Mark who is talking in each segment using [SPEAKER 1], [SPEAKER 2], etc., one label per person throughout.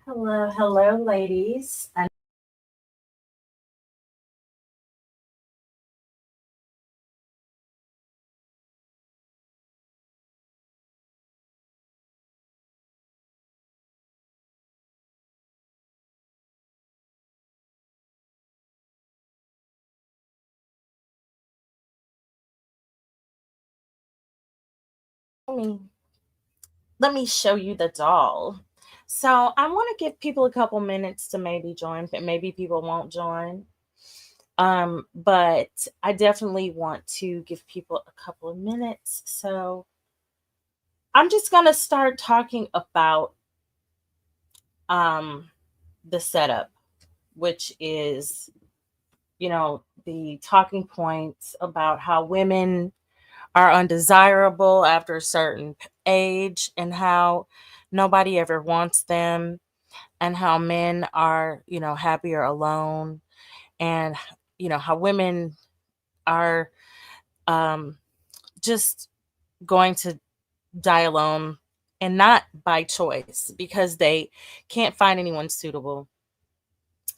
[SPEAKER 1] Hello, hello, ladies. And let me let me show you the doll. So I want to give people a couple minutes to maybe join, but maybe people won't join. But I definitely want to give people a couple of minutes. So I'm just gonna start talking about um the setup, which is, the talking points about how women are undesirable after a certain age and how nobody ever wants them and how men are, happier alone and how women are um just going to die alone and not by choice because they can't find anyone suitable.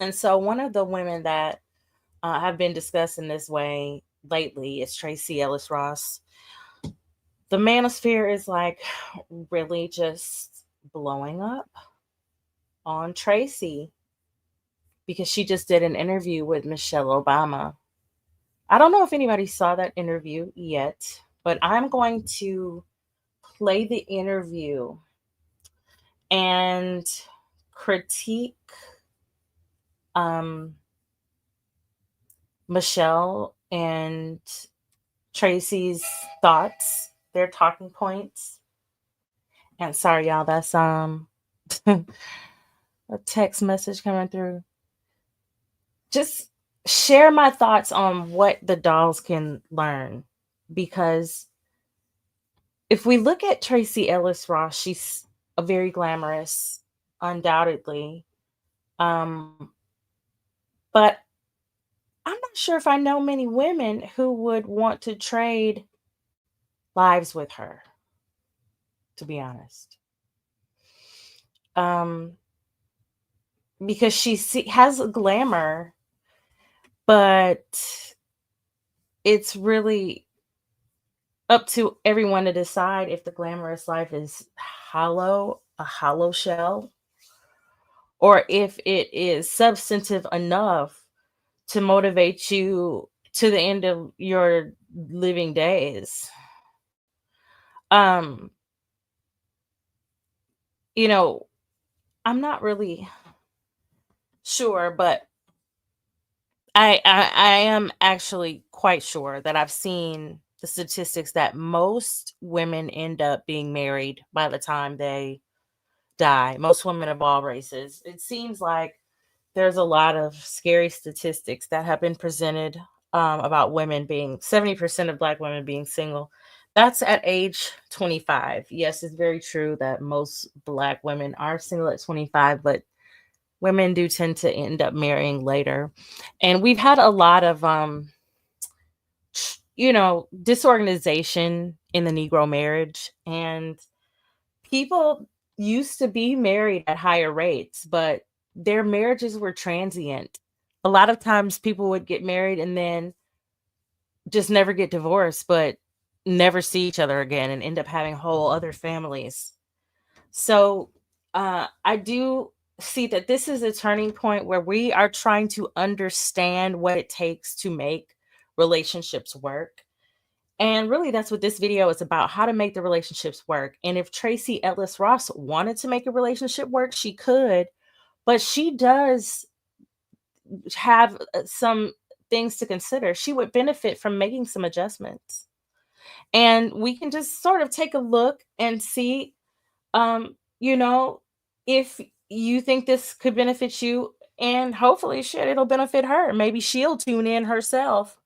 [SPEAKER 1] And so one of the women that have been discussed in this way lately is Tracee Ellis Ross. The manosphere is like really just blowing up on Tracy because she just did an interview with Michelle Obama. I don't know if anybody saw that interview yet, but I'm going to play the interview and critique um, Michelle and Tracy's thoughts, their talking points. And sorry, y'all, that's a text message coming through. Just share my thoughts on what the dolls can learn. Because if we look at Tracee Ellis Ross, she's a very glamorous, undoubtedly. Um, but I'm not sure if I know many women who would want to trade lives with her, to be honest. Um, because has a glamour, but it's really up to everyone to decide if the glamorous life is a hollow shell, or if it is substantive enough to motivate you to the end of your living days. Um, you know, I'm not really sure, but I am actually quite sure that I've seen the statistics that most women end up being married by the time they die. Most women of all races. It seems like there's a lot of scary statistics that have been presented about women being 70% of Black women being single. That's at age 25. Yes, it's very true that most Black women are single at 25, but women do tend to end up marrying later. And we've had a lot of, disorganization in the Negro marriage. And people used to be married at higher rates, but their marriages were transient. A lot of times people would get married and then just never get divorced, but never see each other again and end up having whole other families. So I do see that this is a turning point where we are trying to understand what it takes to make relationships work. And really, that's what this video is about, how to make the relationships work. And if Tracee Ellis Ross wanted to make a relationship work, she could, but she does have some things to consider. She would benefit from making some adjustments. And we can just sort of take a look and see, you know, if you think this could benefit you, and hopefully, shit, it'll benefit her. Maybe she'll tune in herself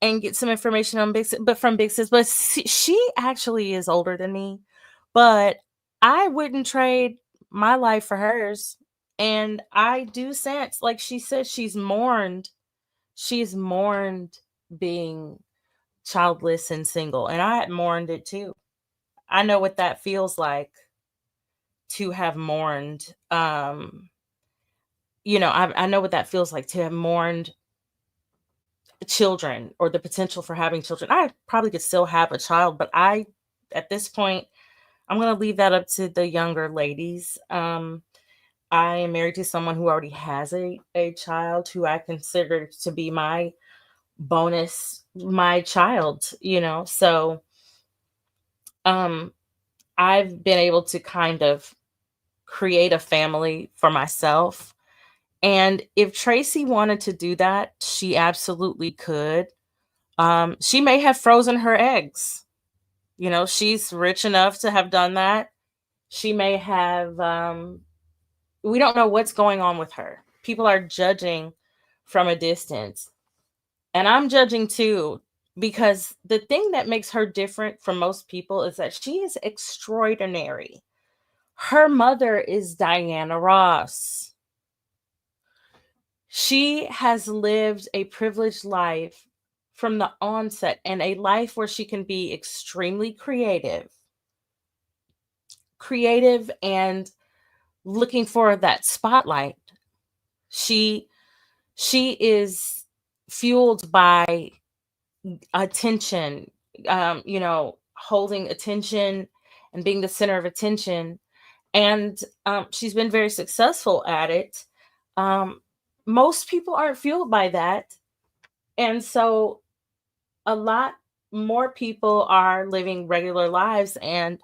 [SPEAKER 1] and get some information on but from Big Sis. But she actually is older than me, but I wouldn't trade my life for hers. And I do sense, like she said, she's mourned being childless and single, and I had mourned it too. I know what that feels like to have mourned, I know what that feels like to have mourned children or the potential for having children. I probably could still have a child, but at this point, I'm going to leave that up to the younger ladies. I am married to someone who already has a child who I consider to be my bonus, my child, So, um, I've been able to kind of create a family for myself. And if Tracee wanted to do that, she absolutely could. She may have frozen her eggs. She's rich enough to have done that. She may have, we don't know what's going on with her. People are judging from a distance. And I'm judging too, because the thing that makes her different from most people is that she is extraordinary. Her mother is Diana Ross. She has lived a privileged life from the onset, and a life where she can be extremely creative and looking for that spotlight. She she is fueled by attention, holding attention and being the center of attention. And she's been very successful at it. Um, Most people aren't fueled by that. And so a lot more people are living regular lives and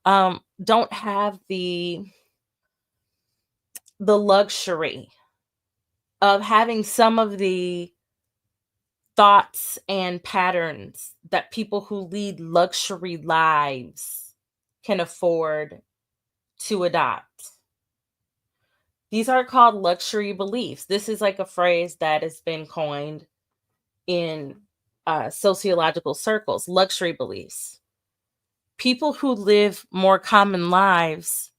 [SPEAKER 1] don't have the luxury of having some of the thoughts and patterns that people who lead luxury lives can afford to adopt. These are called luxury beliefs. This is like a phrase that has been coined in sociological circles, luxury beliefs. People who live more common lives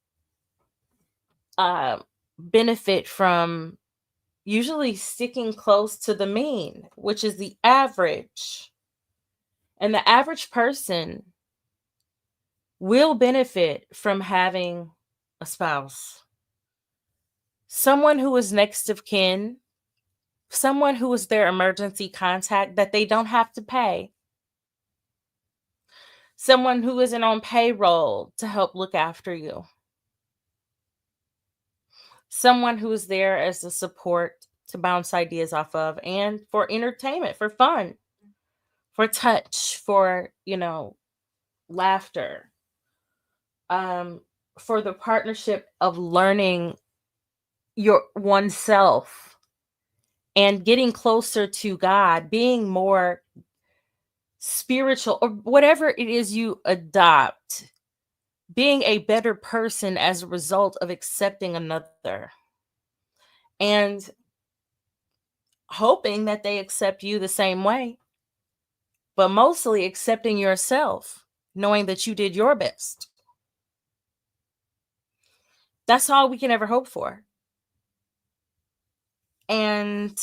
[SPEAKER 1] uh, benefit from usually sticking close to the mean, which is the average. And the average person will benefit from having a spouse, someone who is next of kin, someone who is their emergency contact that they don't have to pay, someone who isn't on payroll to help look after you, someone who is there as a support to bounce ideas off of and for entertainment, for fun, for touch, for, laughter, um, for the partnership of learning your oneself and getting closer to God, being more spiritual, or whatever it is you adopt, being a better person as a result of accepting another and hoping that they accept you the same way, but mostly accepting yourself, knowing that you did your best. That's all we can ever hope for. And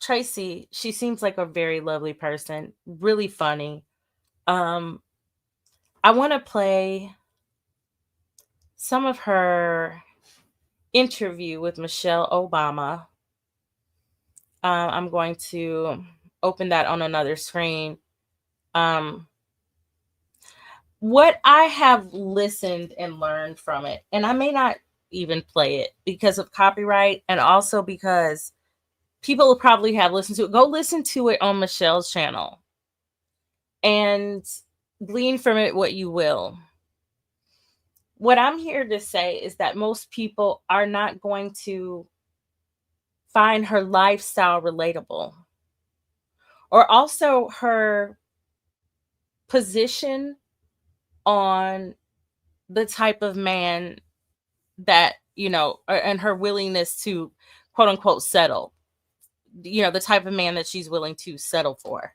[SPEAKER 1] Tracee, she seems like a very lovely person, really funny. Um, I want to play some of her interview with Michelle Obama. I'm going to open that on another screen. Um, what I have listened and learned from it, and I may not even play it because of copyright, and also because people will probably have listened to it. Go listen to it on Michelle's channel and glean from it what you will. What I'm here to say is that most people are not going to find her lifestyle relatable, or also her position on the type of man that, and her willingness to quote unquote settle, the type of man that she's willing to settle for.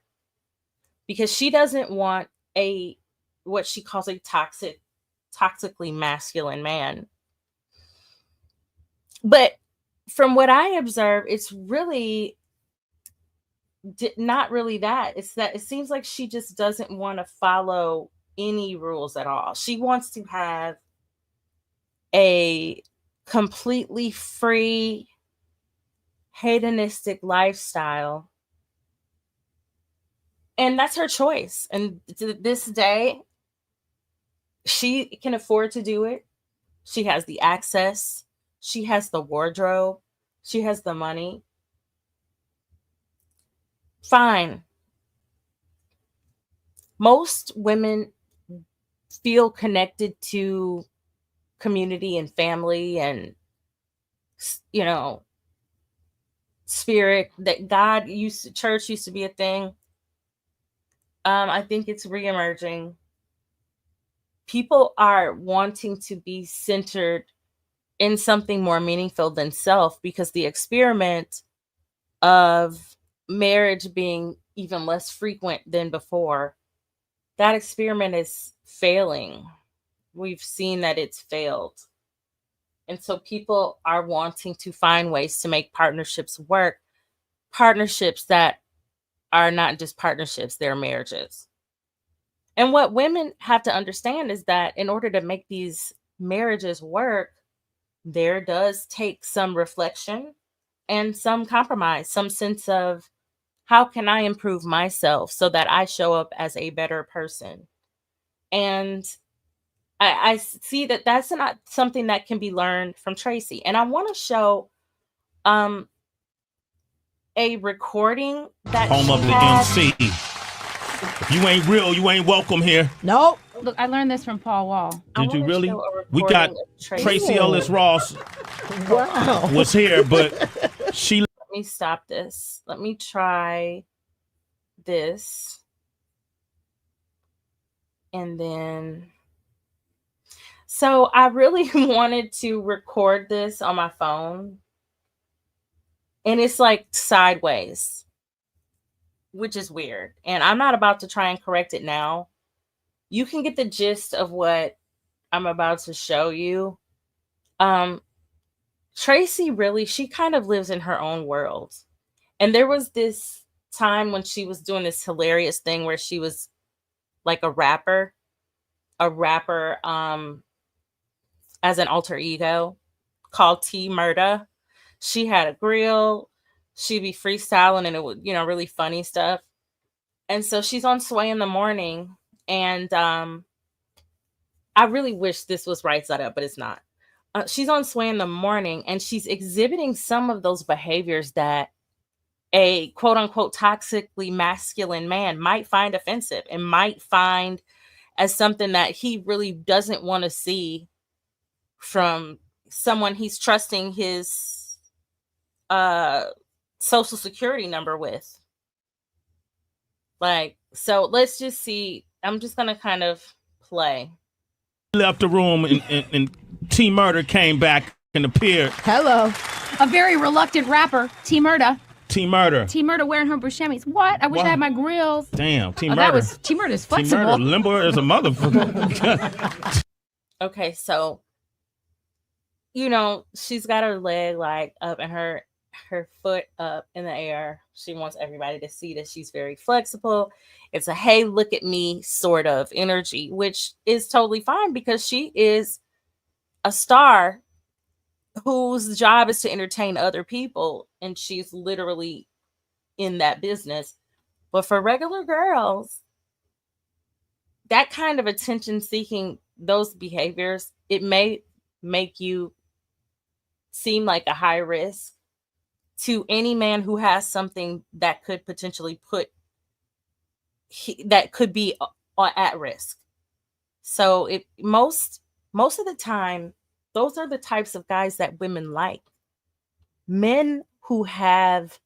[SPEAKER 1] Because she doesn't want a, what she calls a toxically masculine man. But from what I observe, it's really not really that. It's that it seems like she just doesn't want to follow any rules at all. She wants to have a completely free, hedonistic lifestyle. And that's her choice. And to this day, she can afford to do it. She has the access, she has the wardrobe, she has the money. Fine. Most women feel connected to community and family and, you know, spirit, that God used to, church used to be a thing. I think it's reemerging. People are wanting to be centered in something more meaningful than self, because the experiment of marriage being even less frequent than before, that experiment is failing. We've seen that it's failed. And so people are wanting to find ways to make partnerships work, partnerships that are not just partnerships, they're marriages. And what women have to understand is that in order to make these marriages work, there does take some reflection and some compromise, some sense of, how can I improve myself so that I show up as a better person? And I see that that's not something that can be learned from Tracee. And I want to show um, a recording that
[SPEAKER 2] Home
[SPEAKER 1] she
[SPEAKER 2] of the
[SPEAKER 1] had.
[SPEAKER 2] MC. If you ain't real, you ain't welcome here.
[SPEAKER 3] Nope. Look, I learned this from Paul Wall.
[SPEAKER 2] Did you really? We
[SPEAKER 1] We
[SPEAKER 2] got Tracee Ellis Ross
[SPEAKER 3] Wow.
[SPEAKER 2] was here, but she.
[SPEAKER 1] Let me stop this. Let me try this. And then, so I really wanted to record this on my phone. And it's like sideways, which is weird. And I'm not about to try and correct it now. You can get the gist of what I'm about to show you. Tracee really, she kind of lives in her own world. And there was this time when she was doing this hilarious thing where she was like a rapper as an alter ego called T Murda. She had a grill. She'd be freestyling and it would, really funny stuff. And so she's on Sway in the Morning. And I really wish this was right side up, but it's not. She's on Sway in the Morning and she's exhibiting some of those behaviors that a quote unquote toxically masculine man might find offensive and might find as something that he really doesn't want to see from someone he's trusting his social security number with. Like, so let's just see. I'm just gonna kind of play.
[SPEAKER 2] Left the room and T Murda came back and appeared.
[SPEAKER 3] Hello.
[SPEAKER 4] A very reluctant rapper, T Murda.
[SPEAKER 2] T Murda.
[SPEAKER 4] T Murda wearing her Buscemi's. What? I wish I had my grills.
[SPEAKER 2] Damn, T
[SPEAKER 4] That
[SPEAKER 2] Murda.
[SPEAKER 4] was T Murda's
[SPEAKER 2] T
[SPEAKER 4] flexible.
[SPEAKER 2] Murda, limber as a motherfucker.
[SPEAKER 1] Okay, so she's got her leg like up and her foot up in the air. She wants everybody to see that she's very flexible. It's a hey, look at me sort of energy, which is totally fine because she is a star whose job is to entertain other people, and she's literally in that business. But for regular girls, that kind of attention seeking, those behaviors, it may make you seem like a high risk to any man who has something that could potentially that could be at risk. So most of the time, those are the types of guys that women like. Men who have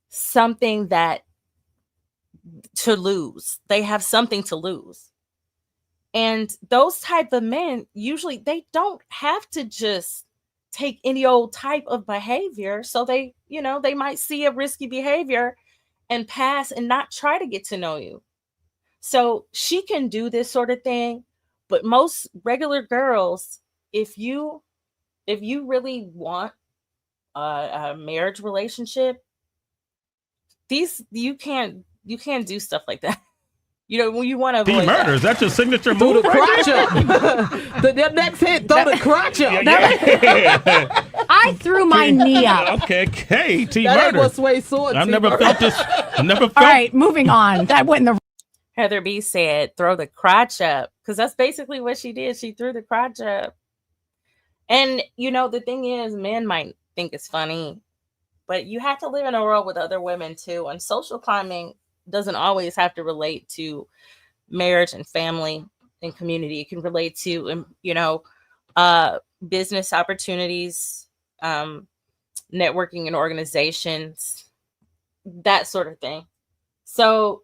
[SPEAKER 1] something to lose. They have something to lose. And those type of men, usually they don't have to just take any old type of behavior. So they might see a risky behavior and pass and not try to get to know you. So she can do this sort of thing, but most regular girls, if you really want a marriage relationship, you can't do stuff like that. when you want to
[SPEAKER 2] Team
[SPEAKER 1] avoid
[SPEAKER 2] Murder, is that your signature
[SPEAKER 5] Throw
[SPEAKER 2] move?
[SPEAKER 5] the crotch up. the next hit, throw the crotch up.
[SPEAKER 2] Yeah.
[SPEAKER 4] I threw my knee up.
[SPEAKER 2] Okay, Team
[SPEAKER 5] That ain't
[SPEAKER 2] Murder.
[SPEAKER 5] what Sway saw.
[SPEAKER 2] I've never felt this. I've never felt.
[SPEAKER 4] All right, moving on. That went in the
[SPEAKER 1] Heather B said, throw the crotch up. Because that's basically what she did. She threw the crotch up. And, the thing is, men might think it's funny, but you have to live in a world with other women too. And social climbing doesn't always have to relate to marriage and family and community. It can relate to, business opportunities, networking and organizations, that sort of thing. So,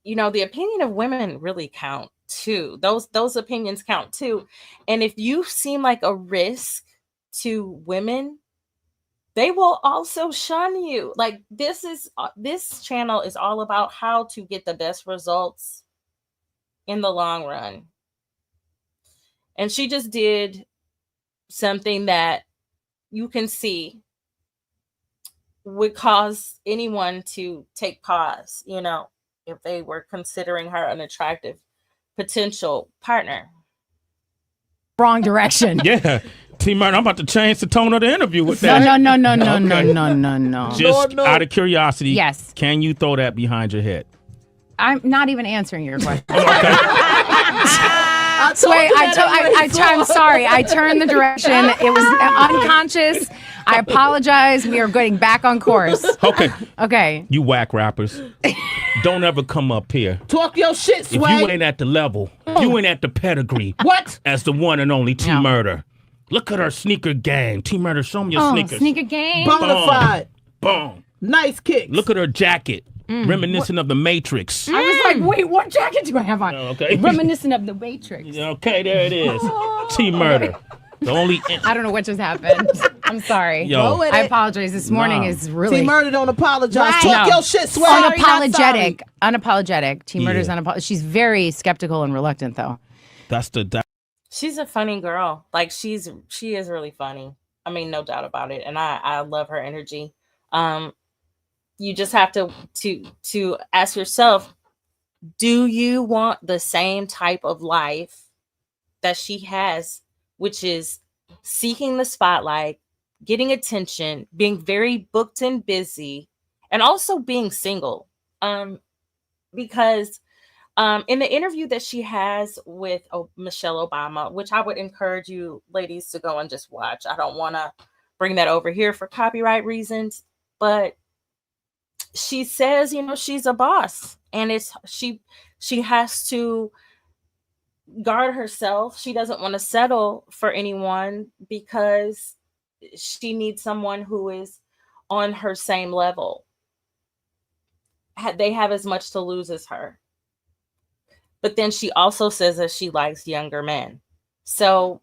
[SPEAKER 1] the opinion of women really count too. Those opinions count too. And if you seem like a risk to women, they will also shun you. Like this channel is all about how to get the best results in the long run. And she just did something that you can see would cause anyone to take pause, if they were considering her an attractive potential partner.
[SPEAKER 4] wrong direction.
[SPEAKER 2] Yeah. Team Murder, I'm about to change the tone of the interview with that.
[SPEAKER 4] No.
[SPEAKER 2] Just out of curiosity,
[SPEAKER 4] Yes.
[SPEAKER 2] Can you throw that behind your head?
[SPEAKER 4] I'm not even answering your question.
[SPEAKER 2] Okay.
[SPEAKER 4] Sway, I'm sorry. I turned the direction. It was unconscious. I apologize. We are getting back on course. Okay.
[SPEAKER 2] You whack rappers. Don't ever come up here.
[SPEAKER 5] Talk your shit, Sway.
[SPEAKER 2] If you ain't at the level, you ain't at the pedigree.
[SPEAKER 5] What?
[SPEAKER 2] As the one and only T Murder. Look at her sneaker game. T Murder, show me your sneakers.
[SPEAKER 4] Sneaker game.
[SPEAKER 5] Bonafide.
[SPEAKER 2] Boom.
[SPEAKER 5] Nice kicks.
[SPEAKER 2] Look at her jacket. Reminiscent of the Matrix.
[SPEAKER 4] I was like, wait, what jacket do I have on?
[SPEAKER 2] Okay.
[SPEAKER 4] Reminiscent of the Matrix.
[SPEAKER 2] Okay, there it is. T Murder. The only.
[SPEAKER 4] I don't know what just happened. I'm sorry.
[SPEAKER 2] Yo.
[SPEAKER 4] I apologize. This morning is really.
[SPEAKER 5] T Murder don't apologize.
[SPEAKER 4] Right.
[SPEAKER 5] Talk
[SPEAKER 4] No.
[SPEAKER 5] your shit, Sway.
[SPEAKER 4] Unapologetic. T Murder's unapologetic. She's very skeptical and reluctant, though.
[SPEAKER 1] She's a funny girl. Like she is really funny. I mean, no doubt about it. And I love her energy. You just have to ask yourself, do you want the same type of life that she has, which is seeking the spotlight, getting attention, being very booked and busy, and also being single? Because in the interview that she has with Michelle Obama, which I would encourage you ladies to go and just watch. I don't want to bring that over here for copyright reasons, but she says, she's a boss, and she has to guard herself. She doesn't want to settle for anyone because she needs someone who is on her same level. They have as much to lose as her. But then she also says that she likes younger men. So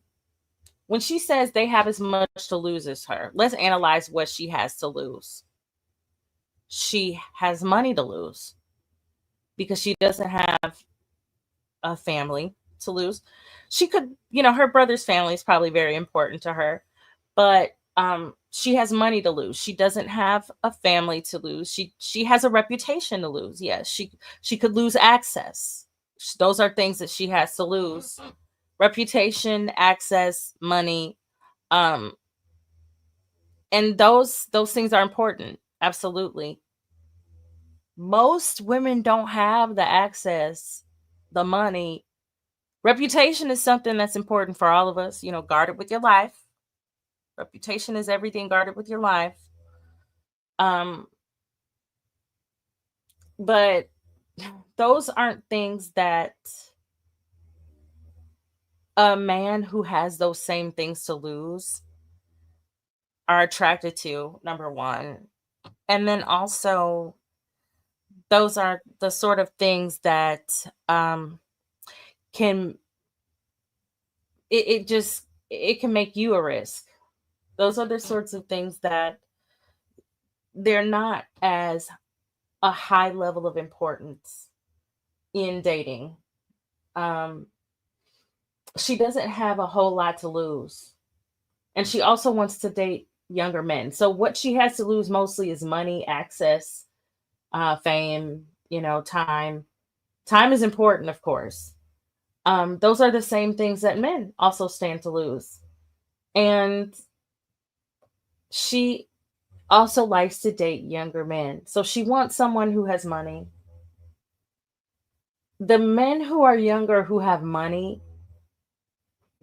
[SPEAKER 1] when she says they have as much to lose as her, let's analyze what she has to lose. She has money to lose because she doesn't have a family to lose. She could, her brother's family is probably very important to her, but she has money to lose. She doesn't have a family to lose. She has a reputation to lose. Yes, she could lose access. Those are things that she has to lose. Reputation, access, money. And those things are important. Absolutely. Most women don't have the access, the money. Reputation is something that's important for all of us. Guard it with your life. Reputation is everything. Guard it with your life. But those aren't things that a man who has those same things to lose are attracted to, number one. And then also, those are the sort of things that can make you a risk. Those are the sorts of things that they're not as a high level of importance in dating. She doesn't have a whole lot to lose. And she also wants to date younger men. So what she has to lose mostly is money, access, fame, time. Time is important, of course. Those are the same things that men also stand to lose. And she also likes to date younger men. So she wants someone who has money. The men who are younger who have money,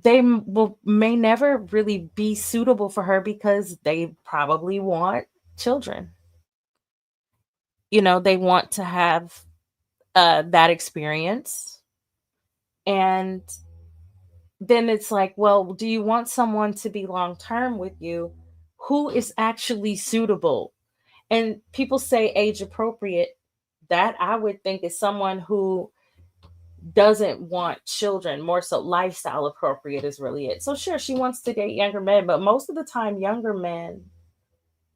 [SPEAKER 1] may never really be suitable for her because they probably want children. They want to have that experience. And then it's like, well, do you want someone to be long term with you who is actually suitable? And people say age appropriate. That I would think is someone who doesn't want children, more so lifestyle appropriate is really it. So sure, she wants to date younger men, but most of the time younger men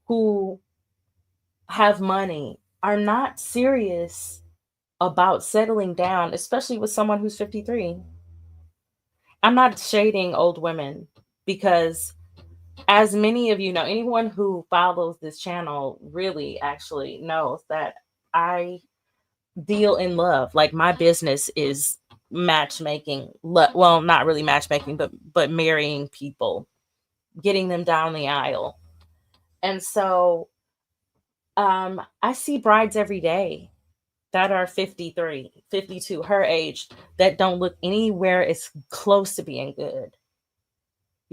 [SPEAKER 1] who have money are not serious about settling down, especially with someone who's 53. I'm not shading old women because, as many of you know, anyone who follows this channel really actually knows that I deal in love. Like, my business is matchmaking. Well, not really matchmaking, but marrying people, getting them down the aisle. And so I see brides every day that are 53, 52, her age, that don't look anywhere as close to being good.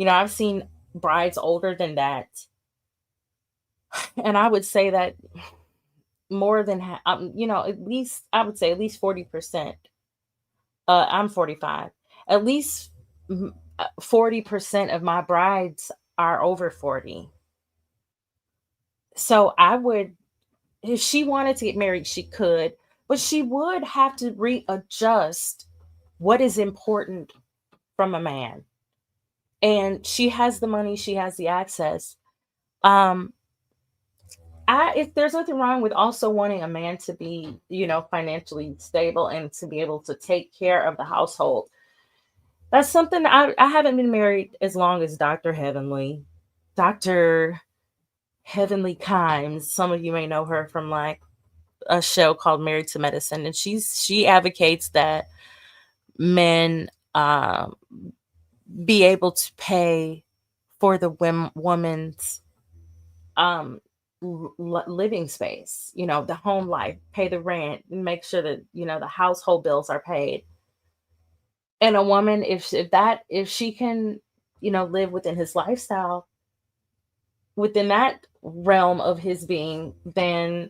[SPEAKER 1] I've seen brides older than that. And I would say that more than, at least, I would say at least 40%. I'm 45. At least 40% of my brides are over 40. So I would, if she wanted to get married, she could, but she would have to readjust what is important from a man. And she has the money, she has the access. If there's nothing wrong with also wanting a man to be, financially stable and to be able to take care of the household. That's something I haven't been married as long as Dr. Heavenly. Dr. Heavenly Kimes. Some of you may know her from like a show called Married to Medicine. And she advocates that men be able to pay for the woman's living space, the home life, pay the rent, and make sure that, the household bills are paid. And a woman, if she can, live within his lifestyle, within that realm of his being, then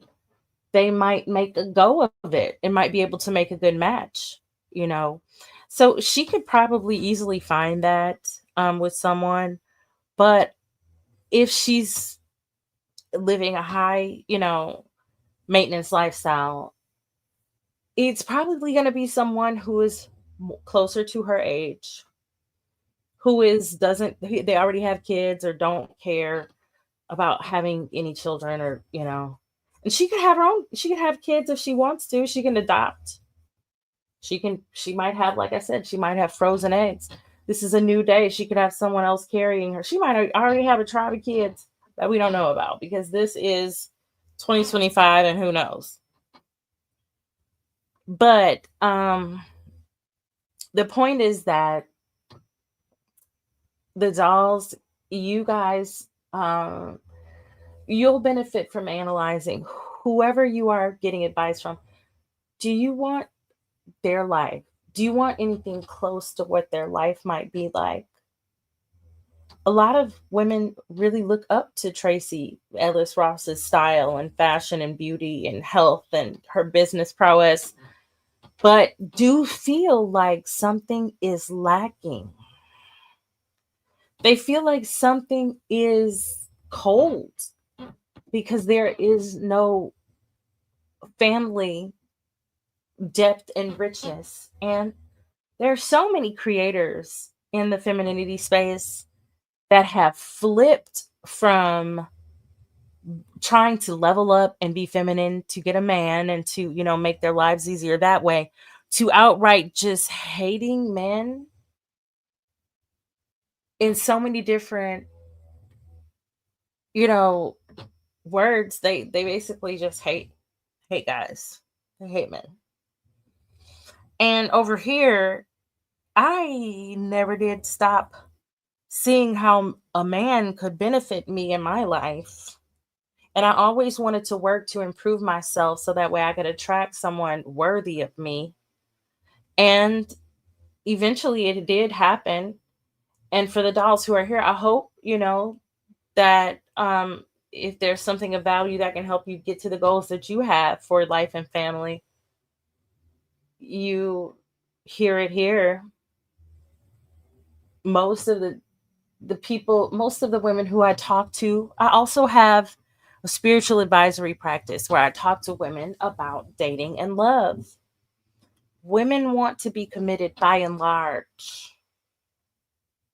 [SPEAKER 1] they might make a go of it and might be able to make a good match, So she could probably easily find that with someone. But if she's living a high, maintenance lifestyle, it's probably going to be someone who is closer to her age, who they already have kids or don't care about having any children, or, and she could have kids if she wants to. She can adopt. She might have, like I said, she might have frozen eggs. This is a new day. She could have someone else carrying her. She might already have a tribe of kids that we don't know about, because this is 2025 and who knows. But the point is that the dolls, you guys, you'll benefit from analyzing whoever you are getting advice from. Do you want their life? Do you want anything close to what their life might be like? A lot of women really look up to Tracee Ellis Ross's style and fashion and beauty and health and her business prowess, but do feel like something is lacking. They feel like something is cold because there is no family depth and richness. And there are so many creators in the femininity space that have flipped from trying to level up and be feminine to get a man and to, make their lives easier that way, to outright just hating men in so many different, words. They basically just hate guys. They hate men. And over here, I never did stop seeing how a man could benefit me in my life. And I always wanted to work to improve myself so that way I could attract someone worthy of me. And eventually it did happen. And for the dolls who are here, I hope, that if there's something of value that can help you get to the goals that you have for life and family, you hear it here. Most of the people, most of the women who I talk to, I also have a spiritual advisory practice where I talk to women about dating and love. Women want to be committed by and large.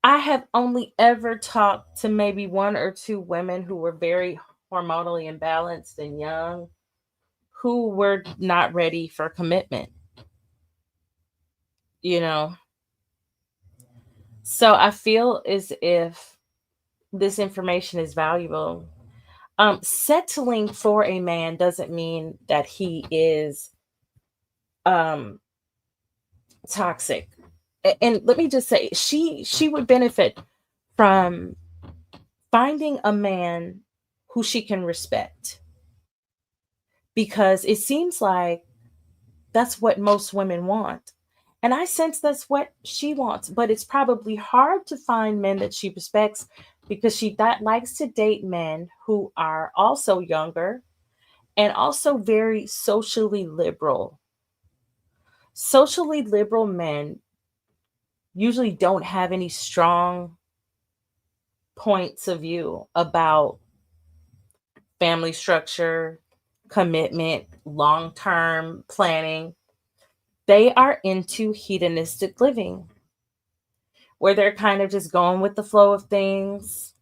[SPEAKER 1] I have only ever talked to maybe one or two women who were very hormonally imbalanced and young who were not ready for commitment, you know? So I feel as if this information is valuable. Settling for a man doesn't mean that he is um, toxic. And let me just say, she would benefit from finding a man who she can respect, because it seems like that's what most women want. And I sense that's what she wants, but it's probably hard to find men that she respects because she likes to date men who are also younger and also very socially liberal. Socially liberal men usually don't have any strong points of view about family structure, commitment, long term planning. They are into hedonistic living where they're kind of just going with the flow of things.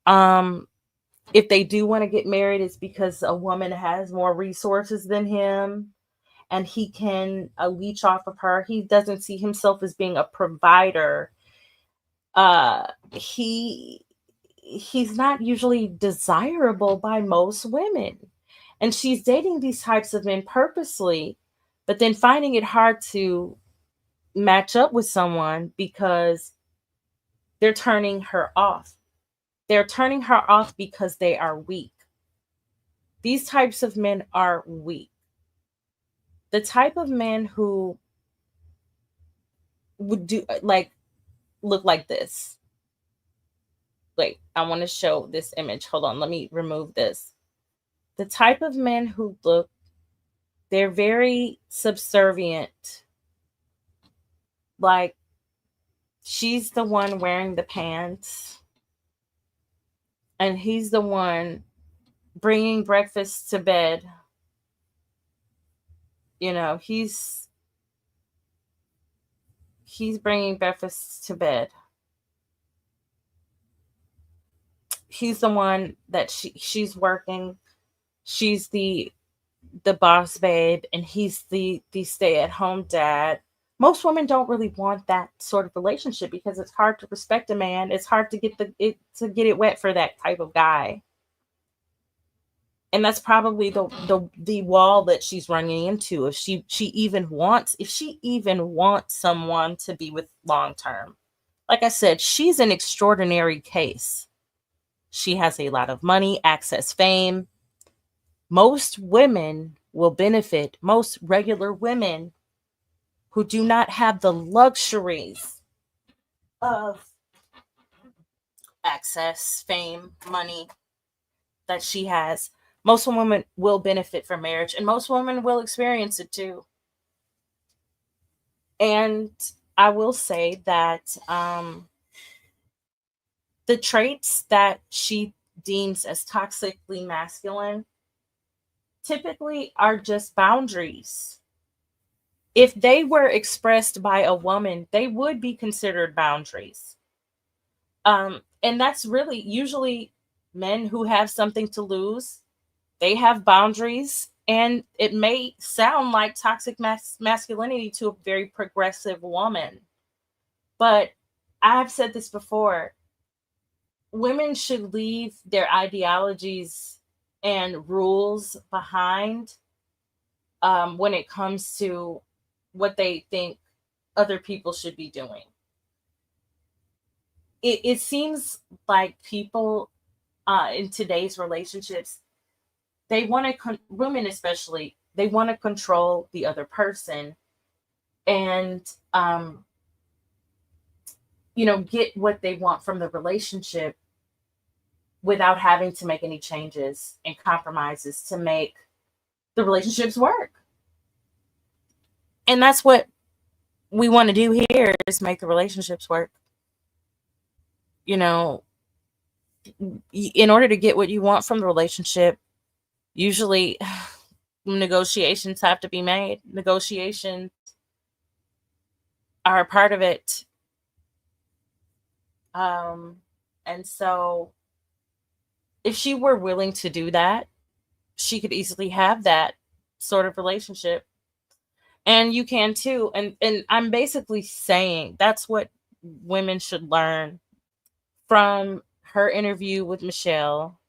[SPEAKER 1] Um, if they do want to get married, it's because a woman has more resources than him and he can leech off of her. He doesn't see himself as being a provider. He's not usually desirable by most women. And she's dating these types of men purposely, but then finding it hard to match up with someone because they're turning her off. They're turning her off because they are weak. These types of men are weak. The type of men who would do like look like this. Wait, I want to show this image. Hold on, let me remove this. The type of men who look, they're very subservient. Like, she's the one wearing the pants, and he's the one bringing breakfast to bed. He's bringing breakfast to bed. He's the one that she's working. She's the boss babe, and he's the stay-at-home dad. Most women don't really want that sort of relationship because it's hard to respect a man. It's hard to get it wet for that type of guy. And that's probably the wall that she's running into if she even wants someone to be with long term. Like I said, she's an extraordinary case. She has a lot of money, access, fame. Most women will benefit, most regular women who do not have the luxuries of access, fame, money that she has. Most women will benefit from marriage, and most women will experience it too. And I will say that the traits that she deems as toxically masculine typically are just boundaries. If they were expressed by a woman, they would be considered boundaries. And that's really usually men who have something to lose. They have boundaries, and it may sound like toxic masculinity to a very progressive woman. But I've said this before. Women should leave their ideologies and rules behind when it comes to what they think other people should be doing. It seems like people in today's relationships, they want to, women especially, they want to control the other person and, get what they want from the relationship without having to make any changes and compromises to make the relationships work. And that's what we want to do here, is make the relationships work. In order to get what you want from the relationship, usually negotiations have to be made. Negotiations are a part of it. And so if she were willing to do that, she could easily have that sort of relationship. And you can too. And I'm basically saying that's what women should learn from her interview with Michelle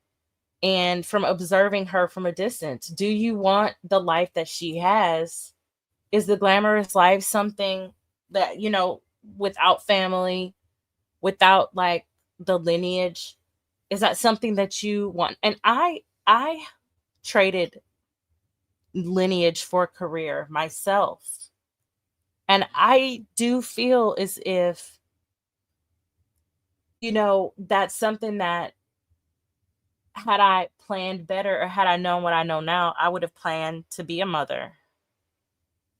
[SPEAKER 1] and from observing her from a distance. Do you want the life that she has? Is the glamorous life something that, without family, without like the lineage, is that something that you want? And I traded lineage for career myself. And I do feel as if, that's something that, had I planned better, or had I known what I know now, I would have planned to be a mother.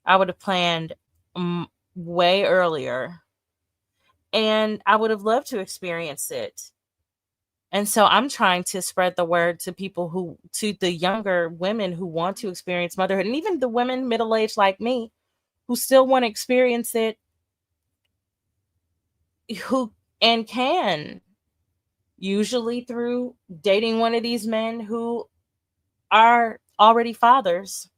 [SPEAKER 1] I would have planned way earlier. And I would have loved to experience it. And so I'm trying to spread the word to to the younger women who want to experience motherhood, and even the women middle-aged like me who still want to experience it, who and can, usually through dating one of these men who are already fathers.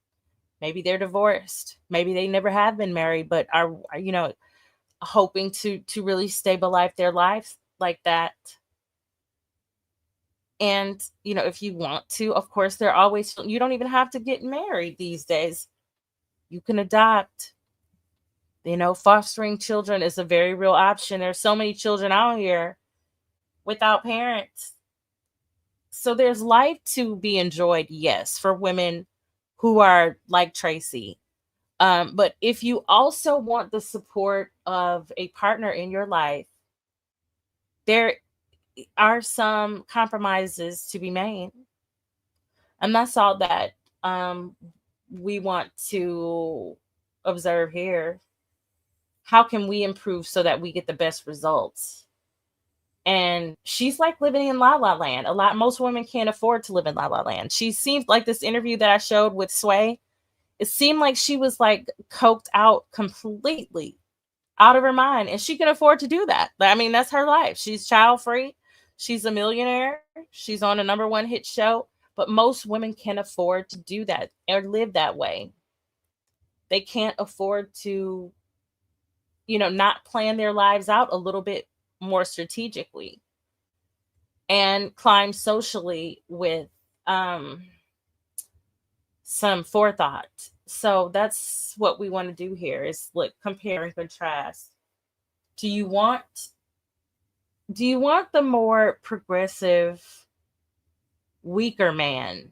[SPEAKER 1] Maybe they're divorced. Maybe they never have been married, but are hoping to really stabilize their lives like that. And, if you want to, of course, you don't even have to get married these days. You can adopt. Fostering children is a very real option. There's so many children out here without parents. So there's life to be enjoyed, yes, for women who are like Tracee. But if you also want the support of a partner in your life, there are some compromises to be made. And that's all that we want to observe here. How can we improve so that we get the best results? And she's like living in La La Land. Most women can't afford to live in La La Land. She seemed like, this interview that I showed with Sway, it seemed like she was like coked out, completely out of her mind. And she can afford to do that. I mean, that's her life. She's child free. She's a millionaire. She's on a #1 hit show. But most women can't afford to do that or live that way. They can't afford to, not plan their lives out a little bit more strategically and climb socially with some forethought. So that's what we want to do here, is compare and contrast. Do you want the more progressive, weaker man,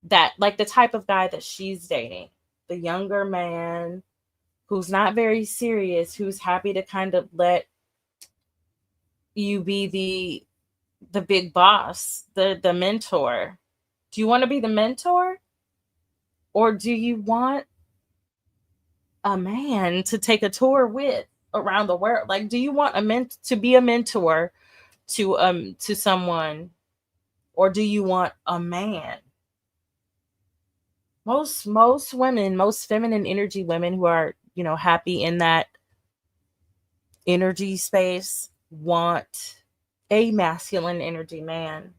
[SPEAKER 1] that like the type of guy that she's dating, the younger man who's not very serious, who's happy to kind of let you be the big boss, the mentor? Do you want to be the mentor? Or do you want a man to take a tour with around the world? Like, do you want to be a mentor to someone? Or do you want a man? Most women, most feminine energy women who are, happy in that energy space, want a masculine energy man.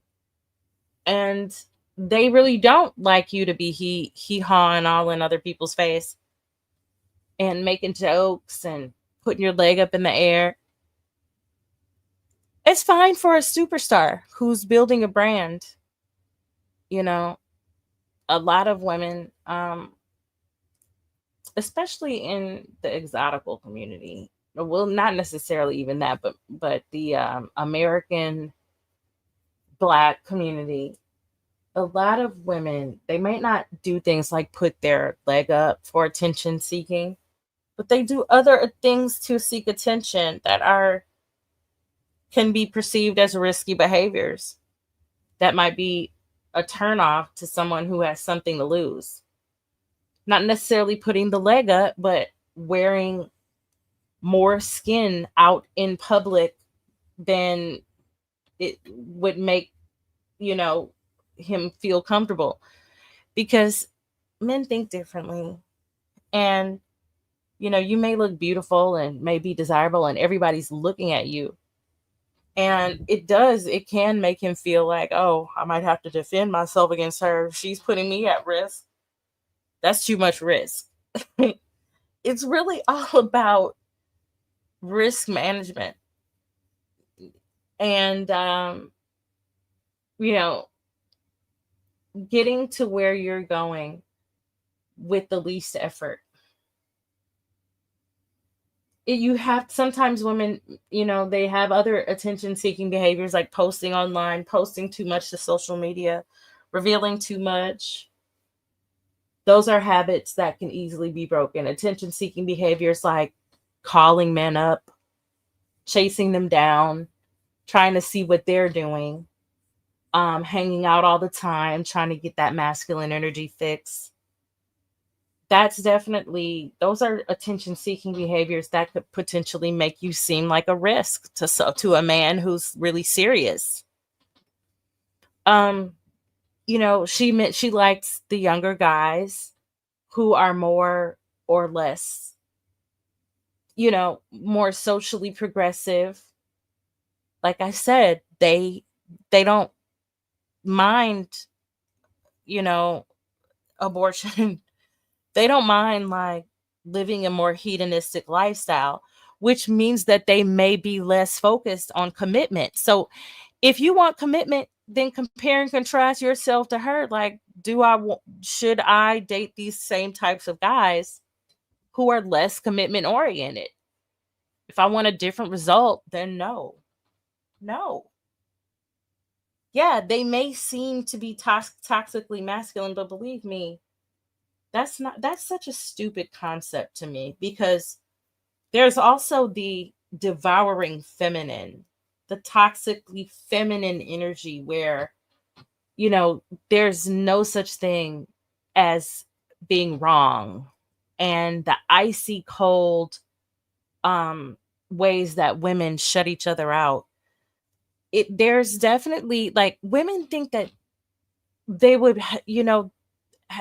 [SPEAKER 1] And they really don't like you to be hee-hawing all in other people's face and making jokes and putting your leg up in the air. It's fine for a superstar who's building a brand. A lot of women especially in the exotical community. Well, not necessarily even that, but the American Black community. A lot of women, they might not do things like put their leg up for attention seeking, but they do other things to seek attention that are can be perceived as risky behaviors that might be a turnoff to someone who has something to lose. Not necessarily putting the leg up, but wearing more skin out in public than it would make, you know, him feel comfortable. Because men think differently. And, you may look beautiful and may be desirable, and everybody's looking at you. And it can make him feel like, oh, I might have to defend myself against her. She's putting me at risk. That's too much risk. It's really all about risk management and, you know, getting to where you're going with the least effort. You have sometimes women, they have other attention seeking behaviors like posting online, posting too much to social media, revealing too much. Those are habits that can easily be broken. Attention seeking behaviors like calling men up, chasing them down, trying to see what they're doing, hanging out all the time, trying to get that masculine energy fix. Those are attention seeking behaviors that could potentially make you seem like a risk to a man who's really serious. She likes the younger guys who are more or less, more socially progressive. Like I said, they don't mind, abortion. They don't mind like living a more hedonistic lifestyle, which means that they may be less focused on commitment. So if you want commitment, then compare and contrast yourself to her. Like, should I date these same types of guys who are less commitment oriented? If I want a different result, then no. Yeah, they may seem to be toxically masculine, but believe me, that's such a stupid concept to me, because there's also the devouring feminine, the toxically feminine energy where, there's no such thing as being wrong, and the icy cold ways that women shut each other out. There's definitely, like, women think that they would,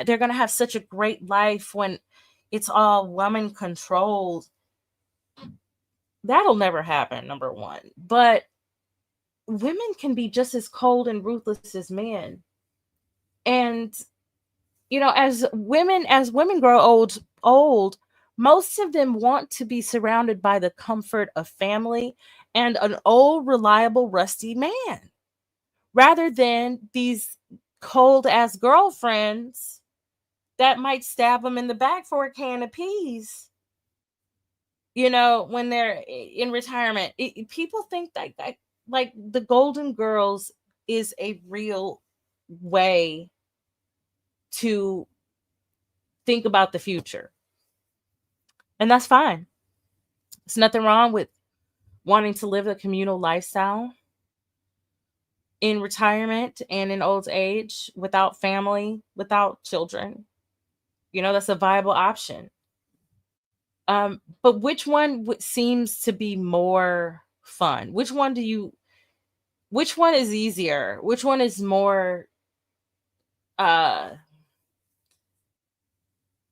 [SPEAKER 1] they're going to have such a great life when it's all woman controlled. That'll never happen, number one. But women can be just as cold and ruthless as men. And, as women grow old, most of them want to be surrounded by the comfort of family and an old, reliable, rusty man, rather than these cold ass girlfriends that might stab them in the back for a can of peas, when they're in retirement. People think that, like, the Golden Girls is a real way to think about the future. And that's fine. There's nothing wrong with wanting to live a communal lifestyle in retirement and in old age without family, without children. That's a viable option. But which one seems to be more fun? Which one is easier? Which one is more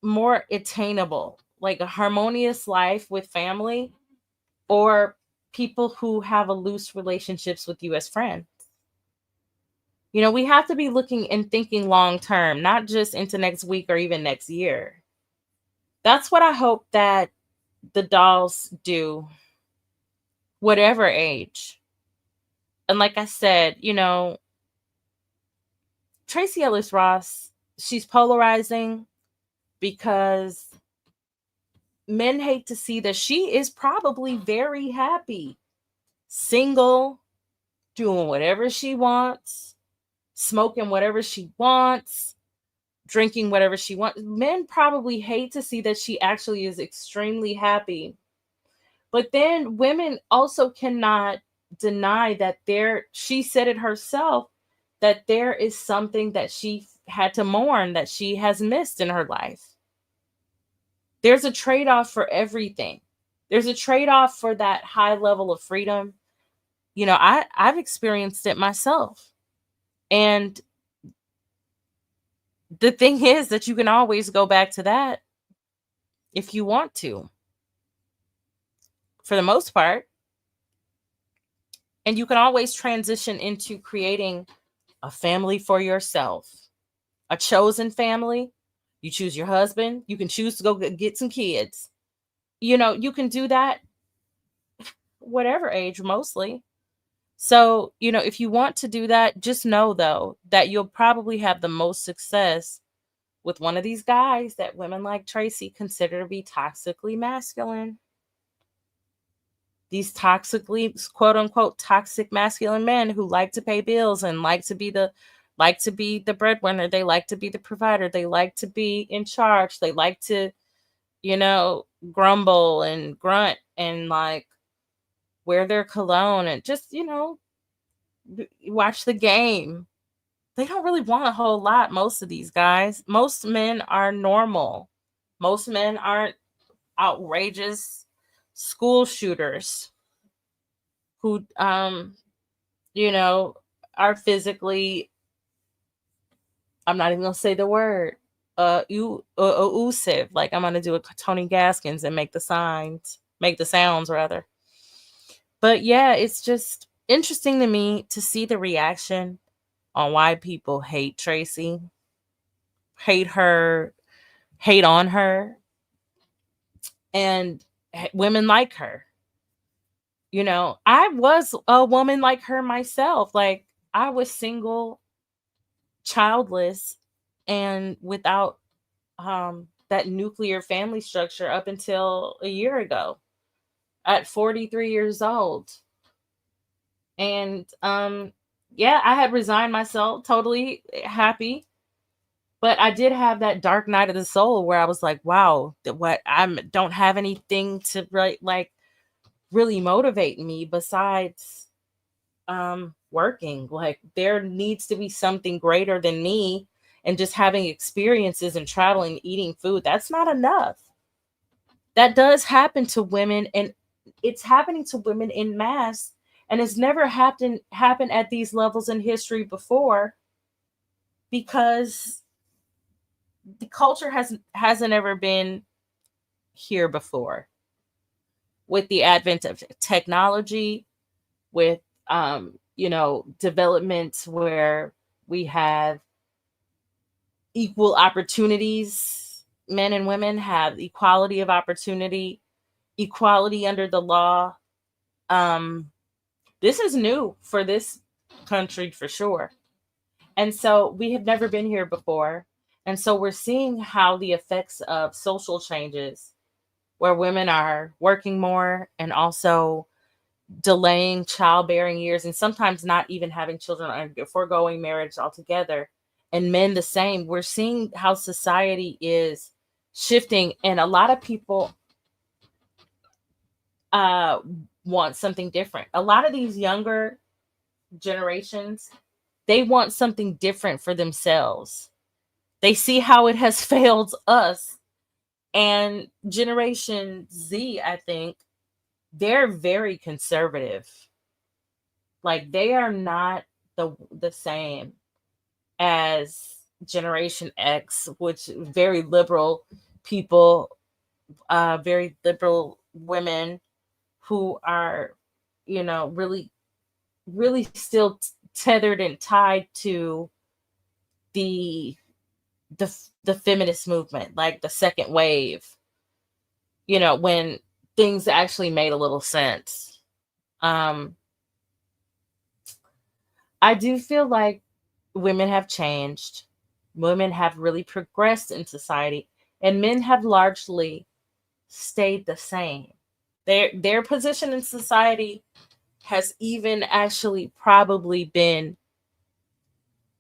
[SPEAKER 1] more attainable? Like a harmonious life with family, or people who have a loose relationships with you as friends? We have to be looking and thinking long term, not just into next week or even next year. That's what I hope that the dolls do, whatever age. And like I said, Tracee Ellis Ross, she's polarizing because men hate to see that she is probably very happy, single, doing whatever she wants, smoking whatever she wants, drinking whatever she wants. Men probably hate to see that she actually is extremely happy. But then women also cannot deny that she said it herself, that there is something that she had to mourn, that she has missed in her life. There's a trade-off for everything. There's a trade-off for that high level of freedom. You know, I've experienced it myself. And the thing is that you can always go back to that if you want to, for the most part. And you can always transition into creating a family for yourself, a chosen family. You choose your husband. You can choose to go get some kids. You know, you can do that whatever age, mostly. So, you know, if you want to do that, just know, though, that you'll probably have the most success with one of these guys that women like Tracee consider to be toxically masculine. These toxically, quote unquote, toxic masculine men who like to pay bills and like to be the breadwinner. They like to be the provider. They like to be in charge. They like to, you know, grumble and grunt and like wear their cologne and just, you know, watch the game. They don't really want a whole lot, most of these guys. Most men are normal. Most men aren't outrageous school shooters who, you know, are physically, I'm not even going to say the word, elusive. Like I'm going to do a Tony Gaskins and make the sounds rather. But yeah, it's just interesting to me to see the reaction on why people hate Tracee, hate on her, and women like her. You know, I was a woman like her myself. Like I was single, childless, and without that nuclear family structure up until a year ago at 43 years old. And yeah, I had resigned myself, totally happy. But I did have that dark night of the soul where I was like, wow, what I don't have anything to really motivate me besides working. Like there needs to be something greater than me, and just having experiences and traveling, eating food, that's not enough. That does happen to women, and it's happening to women in mass, and it's never happened at these levels in history before, because the culture hasn't ever been here before. With the advent of technology, with you know, developments where we have equal opportunities, men and women have equality of opportunity, equality under the law. This is new for this country for sure. And so we have never been here before. And so we're seeing how the effects of social changes, where women are working more and also delaying childbearing years, and sometimes not even having children, or foregoing marriage altogether, and men the same. We're seeing how society is shifting, and a lot of people want something different. A lot of these younger generations, they want something different for themselves. They see how it has failed us. And Generation Z, I think, they're very conservative. Like they are not the same as Generation X, which very liberal people, very liberal women who are, you know, really, really still tethered and tied to the feminist movement, like the second wave, you know, when things actually made a little sense. I do feel like women have changed. Women have really progressed in society, and men have largely stayed the same. Their position in society has even actually probably been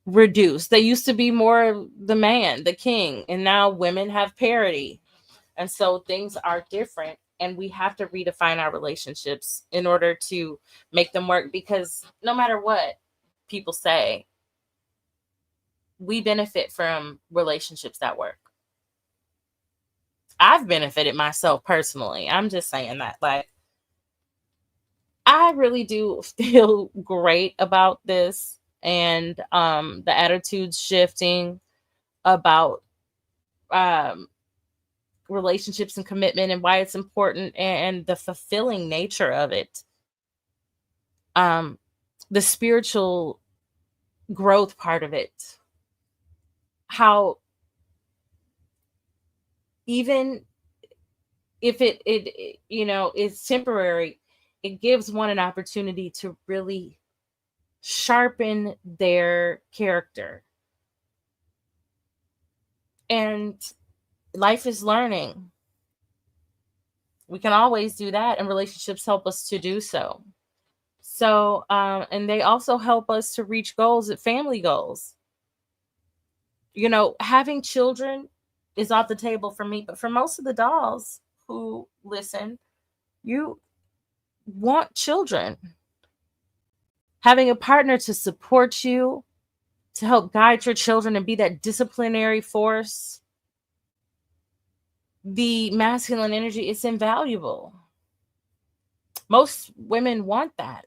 [SPEAKER 1] reduced. They used to be more the man, the king, and now women have parity. And so things are different, and we have to redefine our relationships in order to make them work, because no matter what people say, we benefit from relationships that work. I've benefited myself personally. I'm just saying that. Like, I really do feel great about this, and the attitudes shifting about relationships and commitment and why it's important, and the fulfilling nature of it. The spiritual growth part of it. How even if it is temporary, it gives one an opportunity to really sharpen their character. And life is learning. We can always do that, and relationships help us to do so. So, and they also help us to reach goals, family goals. Having children is off the table for me, but for most of the dolls who listen, you want children. Having a partner to support you, to help guide your children and be that disciplinary force. The masculine energy is invaluable. Most women want that.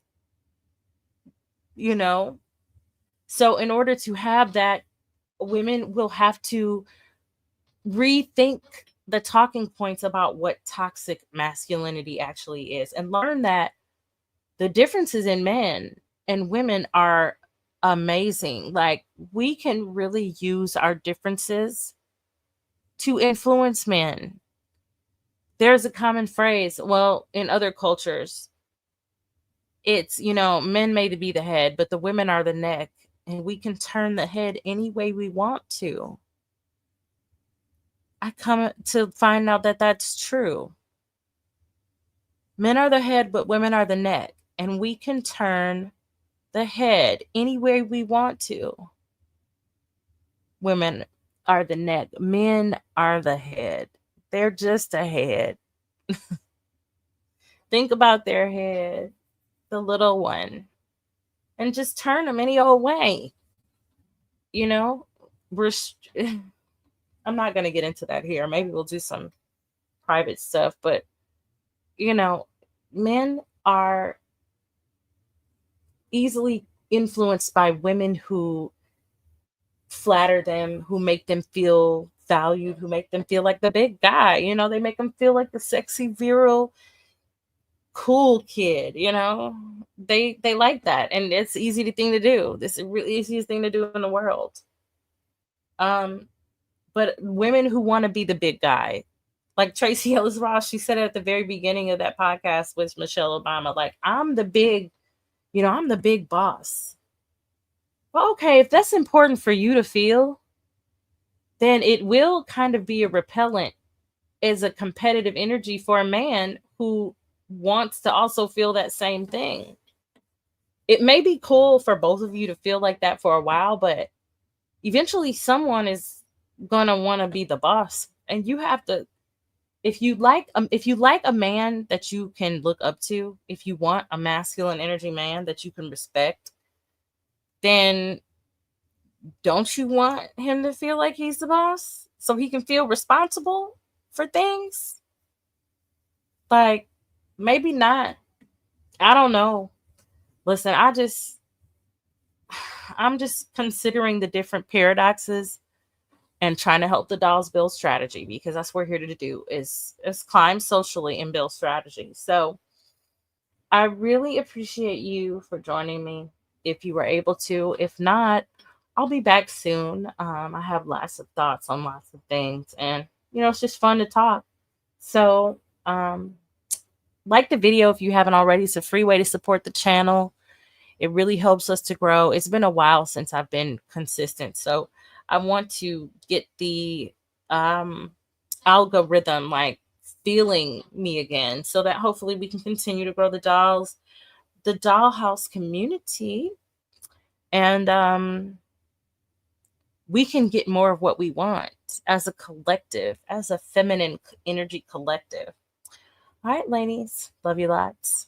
[SPEAKER 1] So in order to have that, women will have to rethink the talking points about what toxic masculinity actually is, and learn that the differences in men and women are amazing. Like, we can really use our differences to influence men. There's a common phrase, well, in other cultures, it's, men may be the head, but the women are the neck, and we can turn the head any way we want to. I come to find out that that's true. Men are the head, but women are the neck, and we can turn the head any way we want to. Women are the neck, men are the head. They're just a head. Think about their head, the little one, and just turn them any old way. I'm not going to get into that here. Maybe we'll do some private stuff, but men are easily influenced by women who flatter them, who make them feel valued, who make them feel like the big guy. They make them feel like the sexy, virile, cool kid. They like that, and it's easy thing to do. This is the really easiest thing to do in the world. But women who want to be the big guy, like Tracee Ellis Ross, she said at the very beginning of that podcast with Michelle Obama, like, I'm the big boss. Well, okay, if that's important for you to feel, then it will kind of be a repellent as a competitive energy for a man who wants to also feel that same thing. It may be cool for both of you to feel like that for a while, but eventually someone is gonna want to be the boss, and you have to. If you like a man that you can look up to, if you want a masculine energy man that you can respect, then don't you want him to feel like he's the boss so he can feel responsible for things? Like, maybe not. I don't know. Listen, I'm just considering the different paradoxes and trying to help the dolls build strategy, because that's what we're here to do is climb socially and build strategy. So I really appreciate you for joining me if you were able to. If not, I'll be back soon. I have lots of thoughts on lots of things, and it's just fun to talk. So like the video if you haven't already. It's a free way to support the channel. It really helps us to grow. It's been a while since I've been consistent, so I want to get the algorithm like feeling me again, so that hopefully we can continue to grow the dollhouse community, and we can get more of what we want as a collective, as a feminine energy collective. All right, ladies, love you lots.